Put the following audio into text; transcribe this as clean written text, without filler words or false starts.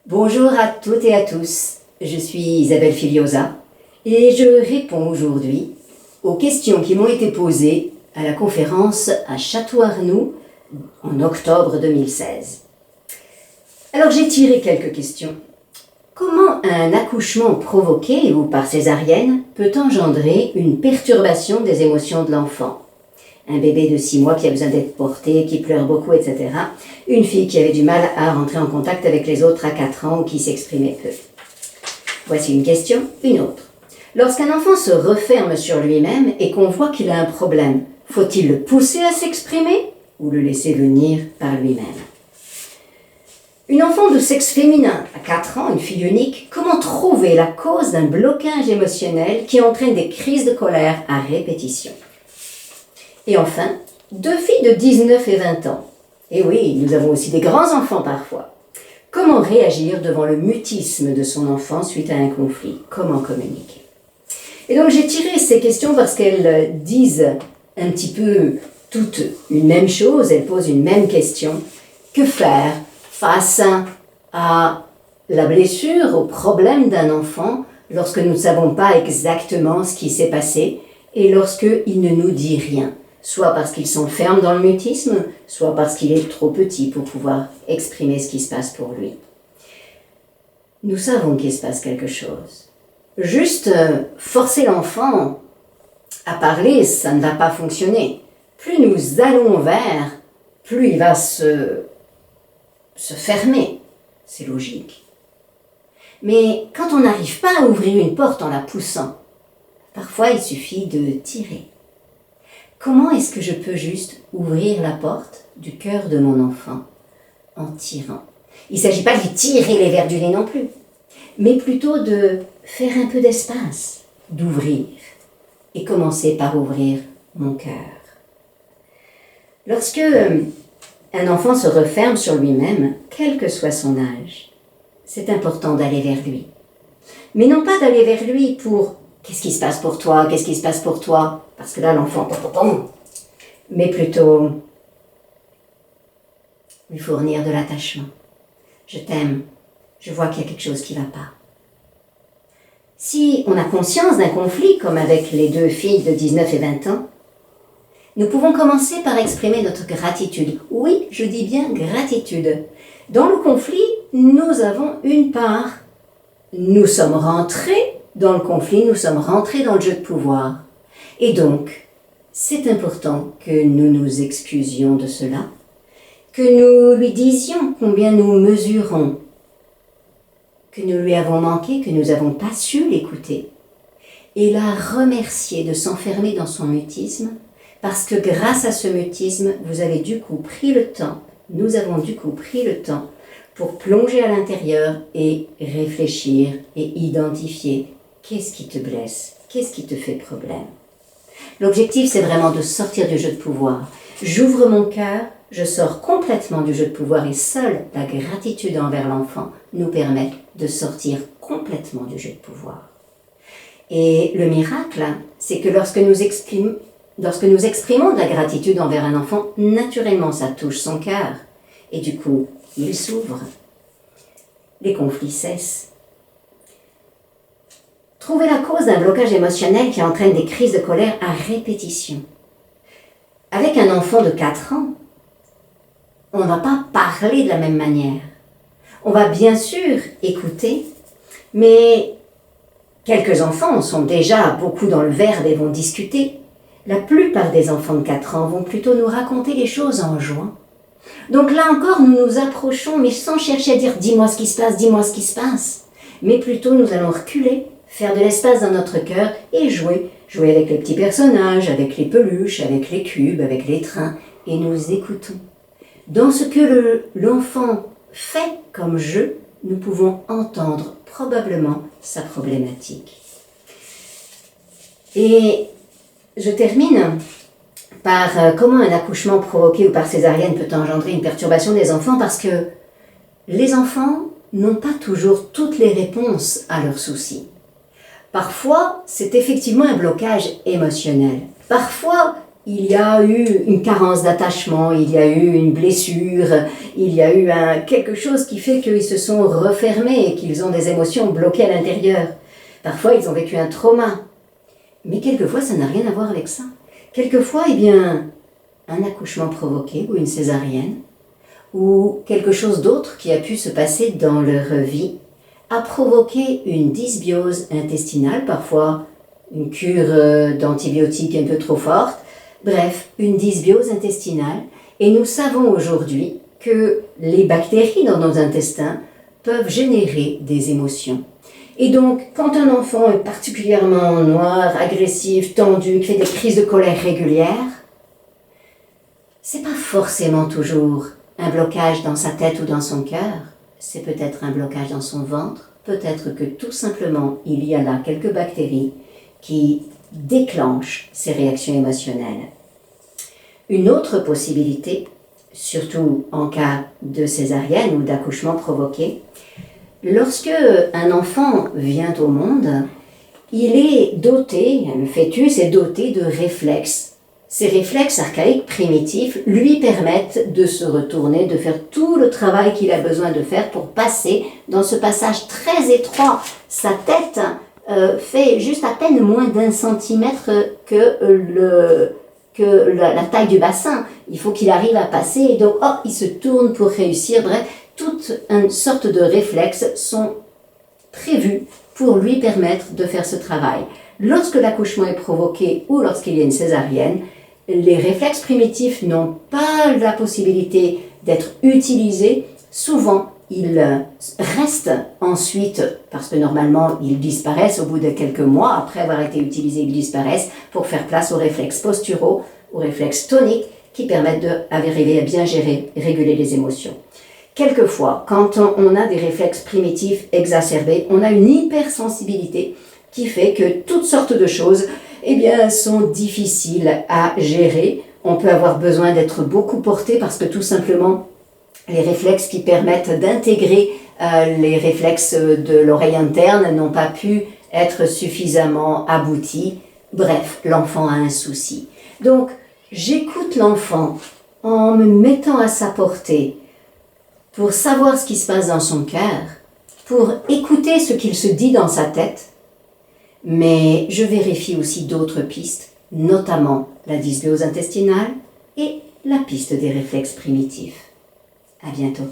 Bonjour à toutes et à tous, je suis Isabelle Filiosa et je réponds aujourd'hui aux questions qui m'ont été posées à la conférence à Château-Arnoux en octobre 2016. Alors j'ai tiré quelques questions. Comment un accouchement provoqué ou par césarienne peut engendrer une perturbation des émotions de l'enfant ? Un bébé de 6 mois qui a besoin d'être porté, qui pleure beaucoup, etc. Une fille qui avait du mal à rentrer en contact avec les autres à 4 ans ou qui s'exprimait peu. Voici une question, une autre. Lorsqu'un enfant se referme sur lui-même et qu'on voit qu'il a un problème, faut-il le pousser à s'exprimer ou le laisser venir par lui-même ? Une enfant de sexe féminin à 4 ans, une fille unique, comment trouver la cause d'un blocage émotionnel qui entraîne des crises de colère à répétition ? Et enfin, 2 filles de 19 et 20 ans. Et oui, nous avons aussi des grands enfants parfois. Comment réagir devant le mutisme de son enfant suite à un conflit ? Comment communiquer ? Et donc j'ai tiré ces questions parce qu'elles disent un petit peu toutes une même chose, elles posent une même question. Que faire face à la blessure, au problème d'un enfant lorsque nous ne savons pas exactement ce qui s'est passé et lorsqu'il ne nous dit rien ? Soit parce qu'il s'enferme dans le mutisme, soit parce qu'il est trop petit pour pouvoir exprimer ce qui se passe pour lui. Nous savons qu'il se passe quelque chose. Juste forcer l'enfant à parler, ça ne va pas fonctionner. Plus nous allons vers, plus il va se fermer. C'est logique. Mais quand on n'arrive pas à ouvrir une porte en la poussant, parfois il suffit de tirer. Comment est-ce que je peux juste ouvrir la porte du cœur de mon enfant en tirant ? Il ne s'agit pas de lui tirer les vers du nez non plus, mais plutôt de faire un peu d'espace, d'ouvrir, et commencer par ouvrir mon cœur. Lorsque un enfant se referme sur lui-même, quel que soit son âge, c'est important d'aller vers lui. Mais non pas d'aller vers lui pour « qu'est-ce qui se passe pour toi ? Qu'est-ce qui se passe pour toi ?» Parce que là, l'enfant, mais plutôt lui fournir de l'attachement. Je t'aime, je vois qu'il y a quelque chose qui ne va pas. Si on a conscience d'un conflit, comme avec les 2 filles de 19 et 20 ans, nous pouvons commencer par exprimer notre gratitude. Oui, je dis bien gratitude. Dans le conflit, nous avons une part. Nous sommes rentrés dans le conflit, nous sommes rentrés dans le jeu de pouvoir. Et donc, c'est important que nous nous excusions de cela, que nous lui disions combien nous mesurons, que nous lui avons manqué, que nous n'avons pas su l'écouter, et la remercier de s'enfermer dans son mutisme, parce que grâce à ce mutisme, vous avez du coup pris le temps, nous avons du coup pris le temps pour plonger à l'intérieur et réfléchir et identifier qu'est-ce qui te blesse, qu'est-ce qui te fait problème. L'objectif, c'est vraiment de sortir du jeu de pouvoir. J'ouvre mon cœur, je sors complètement du jeu de pouvoir et seule la gratitude envers l'enfant nous permet de sortir complètement du jeu de pouvoir. Et le miracle, c'est que lorsque nous exprimons de la gratitude envers un enfant, naturellement, ça touche son cœur. Et du coup, il s'ouvre. Les conflits cessent. Trouver la cause d'un blocage émotionnel qui entraîne des crises de colère à répétition. Avec un enfant de 4 ans, on ne va pas parler de la même manière. On va bien sûr écouter, mais quelques enfants sont déjà beaucoup dans le verbe et vont discuter. La plupart des enfants de 4 ans vont plutôt nous raconter les choses en jouant. Donc là encore, nous nous approchons, mais sans chercher à dire « dis-moi ce qui se passe, dis-moi ce qui se passe ». Mais plutôt, nous allons reculer, faire de l'espace dans notre cœur et jouer. Jouer avec les petits personnages, avec les peluches, avec les cubes, avec les trains, et nous écoutons. Dans ce que l'enfant fait comme jeu, nous pouvons entendre probablement sa problématique. Et je termine par comment un accouchement provoqué ou par césarienne peut engendrer une perturbation des enfants, parce que les enfants n'ont pas toujours toutes les réponses à leurs soucis. Parfois, c'est effectivement un blocage émotionnel. Parfois, il y a eu une carence d'attachement, il y a eu une blessure, il y a eu quelque chose qui fait qu'ils se sont refermés et qu'ils ont des émotions bloquées à l'intérieur. Parfois, ils ont vécu un trauma. Mais quelquefois, ça n'a rien à voir avec ça. Quelquefois, eh bien, un accouchement provoqué ou une césarienne, ou quelque chose d'autre qui a pu se passer dans leur vie, a provoqué une dysbiose intestinale, parfois une cure d'antibiotiques un peu trop forte, bref, une dysbiose intestinale. Et nous savons aujourd'hui que les bactéries dans nos intestins peuvent générer des émotions. Et donc, quand un enfant est particulièrement noir, agressif, tendu, qui fait des crises de colère régulières, c'est pas forcément toujours un blocage dans sa tête ou dans son cœur, c'est peut-être un blocage dans son ventre, peut-être que tout simplement il y a là quelques bactéries qui déclenchent ces réactions émotionnelles. Une autre possibilité, surtout en cas de césarienne ou d'accouchement provoqué, lorsque un enfant vient au monde, il est doté, le fœtus est doté de réflexes. Ces réflexes archaïques primitifs lui permettent de se retourner, de faire tout le travail qu'il a besoin de faire pour passer dans ce passage très étroit. Sa tête fait juste à peine moins d'1 centimètre que la taille du bassin. Il faut qu'il arrive à passer et donc il se tourne pour réussir. Bref, toute une sorte de réflexes sont prévus pour lui permettre de faire ce travail. Lorsque l'accouchement est provoqué ou lorsqu'il y a une césarienne, les réflexes primitifs n'ont pas la possibilité d'être utilisés. Souvent, ils restent ensuite, parce que normalement, ils disparaissent au bout de quelques mois, après avoir été utilisés, ils disparaissent pour faire place aux réflexes posturaux, aux réflexes toniques qui permettent d'arriver à bien gérer, réguler les émotions. Quelquefois, quand on a des réflexes primitifs exacerbés, on a une hypersensibilité qui fait que toutes sortes de choses sont difficiles à gérer. On peut avoir besoin d'être beaucoup porté parce que tout simplement, les réflexes qui permettent d'intégrer les réflexes de l'oreille interne n'ont pas pu être suffisamment aboutis. Bref, l'enfant a un souci. Donc, j'écoute l'enfant en me mettant à sa portée pour savoir ce qui se passe dans son cœur, pour écouter ce qu'il se dit dans sa tête, mais je vérifie aussi d'autres pistes, notamment la dysbiose intestinale et la piste des réflexes primitifs. À bientôt.